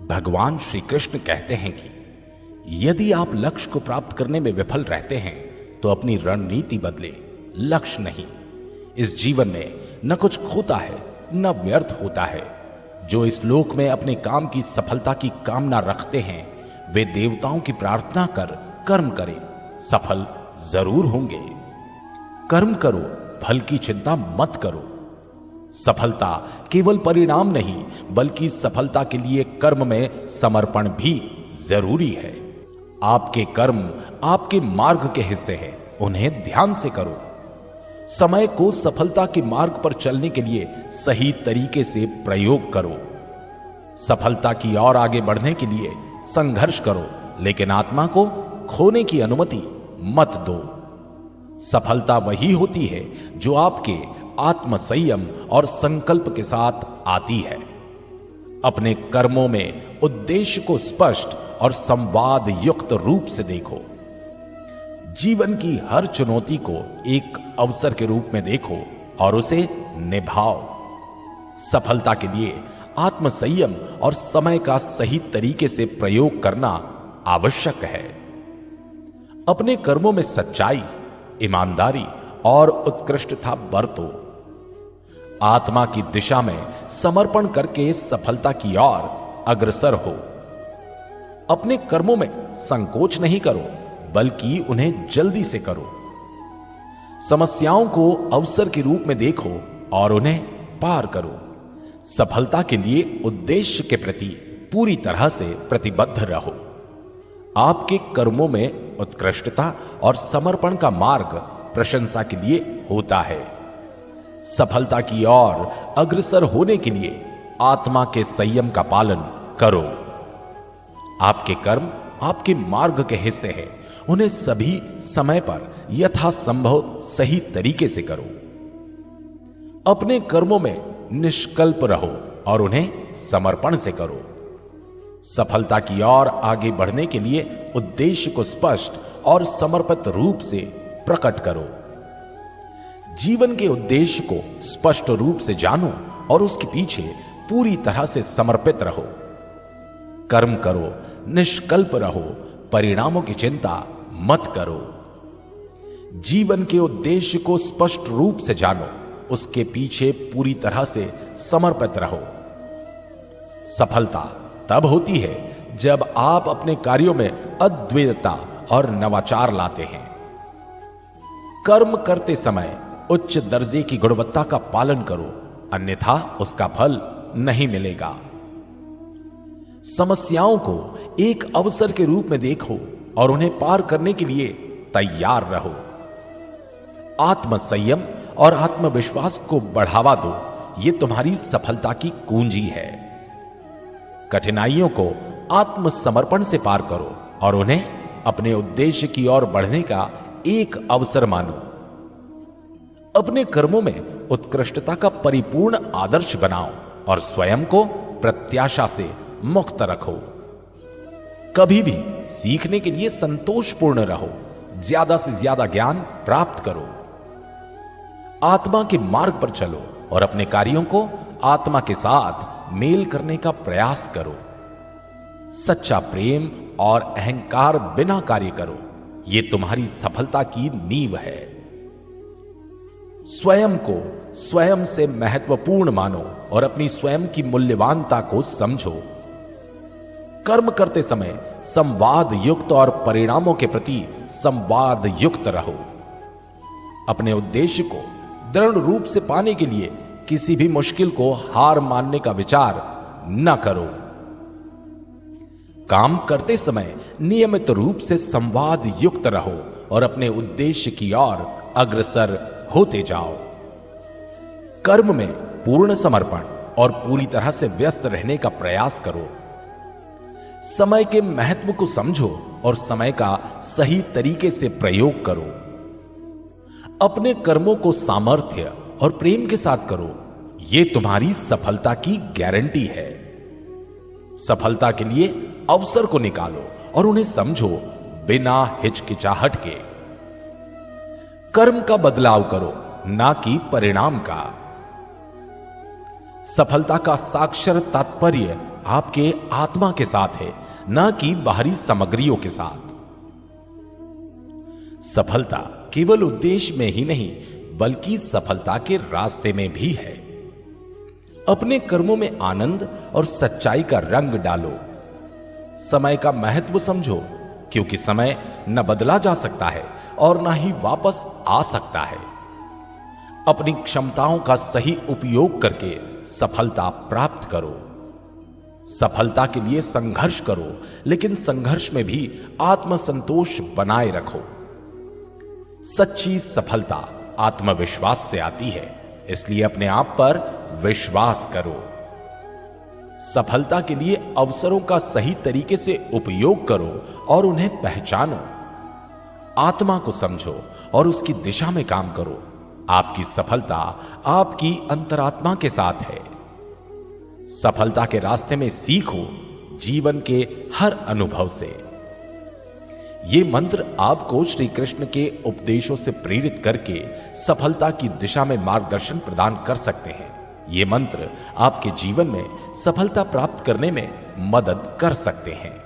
भगवान श्री कृष्ण कहते हैं कि यदि आप लक्ष्य को प्राप्त करने में विफल रहते हैं तो अपनी रणनीति बदले, लक्ष्य नहीं। इस जीवन में न कुछ खोता है न व्यर्थ होता है। जो इस लोक में अपने काम की सफलता की कामना रखते हैं वे देवताओं की प्रार्थना कर कर्म करें, सफल जरूर होंगे। कर्म करो, फल की चिंता मत करो। सफलता केवल परिणाम नहीं बल्कि सफलता के लिए कर्म में समर्पण भी जरूरी है। आपके कर्म आपके मार्ग के हिस्से हैं, उन्हें ध्यान से करो। समय को सफलता के मार्ग पर चलने के लिए सही तरीके से प्रयोग करो। सफलता की ओर आगे बढ़ने के लिए संघर्ष करो, लेकिन आत्मा को खोने की अनुमति मत दो। सफलता वही होती है जो आपके आत्म संयम और संकल्प के साथ आती है। अपने कर्मों में उद्देश्य को स्पष्ट और संवाद युक्त रूप से देखो। जीवन की हर चुनौती को एक अवसर के रूप में देखो और उसे निभाओ। सफलता के लिए आत्म संयम और समय का सही तरीके से प्रयोग करना आवश्यक है। अपने कर्मों में सच्चाई, ईमानदारी और उत्कृष्टता बरतो। आत्मा की दिशा में समर्पण करके सफलता की ओर अग्रसर हो। अपने कर्मों में संकोच नहीं करो बल्कि उन्हें जल्दी से करो। समस्याओं को अवसर के रूप में देखो और उन्हें पार करो। सफलता के लिए उद्देश्य के प्रति पूरी तरह से प्रतिबद्ध रहो। आपके कर्मों में उत्कृष्टता और समर्पण का मार्ग प्रशंसा के लिए होता है। सफलता की ओर अग्रसर होने के लिए आत्मा के संयम का पालन करो। आपके कर्म आपके मार्ग के हिस्से हैं, उन्हें सभी समय पर यथासंभव सही तरीके से करो। अपने कर्मों में निष्कल्प रहो और उन्हें समर्पण से करो। सफलता की ओर आगे बढ़ने के लिए उद्देश्य को स्पष्ट और समर्पित रूप से प्रकट करो। जीवन के उद्देश्य को स्पष्ट रूप से जानो और उसके पीछे पूरी तरह से समर्पित रहो। कर्म करो, निष्कल्प रहो, परिणामों की चिंता मत करो। जीवन के उद्देश्य को स्पष्ट रूप से जानो, उसके पीछे पूरी तरह से समर्पित रहो। सफलता तब होती है जब आप अपने कार्यों में अद्वितीयता और नवाचार लाते हैं। कर्म करते समय उच्च दर्जे की गुणवत्ता का पालन करो, अन्यथा उसका फल नहीं मिलेगा। समस्याओं को एक अवसर के रूप में देखो और उन्हें पार करने के लिए तैयार रहो। आत्म संयम और आत्मविश्वास को बढ़ावा दो, यह तुम्हारी सफलता की कुंजी है। कठिनाइयों को आत्मसमर्पण से पार करो और उन्हें अपने उद्देश्य की ओर बढ़ने का एक अवसर मानो। अपने कर्मों में उत्कृष्टता का परिपूर्ण आदर्श बनाओ और स्वयं को प्रत्याशा से मुक्त रखो। कभी भी सीखने के लिए संतोषपूर्ण रहो, ज्यादा से ज्यादा ज्ञान प्राप्त करो। आत्मा के मार्ग पर चलो और अपने कार्यों को आत्मा के साथ मेल करने का प्रयास करो। सच्चा प्रेम और अहंकार बिना कार्य करो, यह तुम्हारी सफलता की नींव है। स्वयं को स्वयं से महत्वपूर्ण मानो और अपनी स्वयं की मूल्यवानता को समझो। कर्म करते समय संवाद युक्त और परिणामों के प्रति संवाद युक्त रहो। अपने उद्देश्य को दृढ़ रूप से पाने के लिए किसी भी मुश्किल को हार मानने का विचार न करो। काम करते समय नियमित रूप से संवाद युक्त रहो और अपने उद्देश्य की ओर अग्रसर होते जाओ। कर्म में पूर्ण समर्पण और पूरी तरह से व्यस्त रहने का प्रयास करो। समय के महत्व को समझो और समय का सही तरीके से प्रयोग करो। अपने कर्मों को सामर्थ्य और प्रेम के साथ करो, यह तुम्हारी सफलता की गारंटी है। सफलता के लिए अवसर को निकालो और उन्हें समझो बिना हिचकिचाहट के। कर्म का बदलाव करो, ना कि परिणाम का। सफलता का साक्षर तात्पर्य आपके आत्मा के साथ है, न कि बाहरी सामग्रियों के साथ। सफलता केवल उद्देश्य में ही नहीं बल्कि सफलता के रास्ते में भी है। अपने कर्मों में आनंद और सच्चाई का रंग डालो। समय का महत्व समझो, क्योंकि समय न बदला जा सकता है और न ही वापस आ सकता है। अपनी क्षमताओं का सही उपयोग करके सफलता प्राप्त करो। सफलता के लिए संघर्ष करो, लेकिन संघर्ष में भी आत्मसंतोष बनाए रखो। सच्ची सफलता आत्मविश्वास से आती है, इसलिए अपने आप पर विश्वास करो। सफलता के लिए अवसरों का सही तरीके से उपयोग करो और उन्हें पहचानो। आत्मा को समझो और उसकी दिशा में काम करो। आपकी सफलता आपकी अंतरात्मा के साथ है। सफलता के रास्ते में सीखो, जीवन के हर अनुभव से। ये मंत्र आपको श्री कृष्ण के उपदेशों से प्रेरित करके सफलता की दिशा में मार्गदर्शन प्रदान कर सकते हैं। ये मंत्र आपके जीवन में सफलता प्राप्त करने में मदद कर सकते हैं।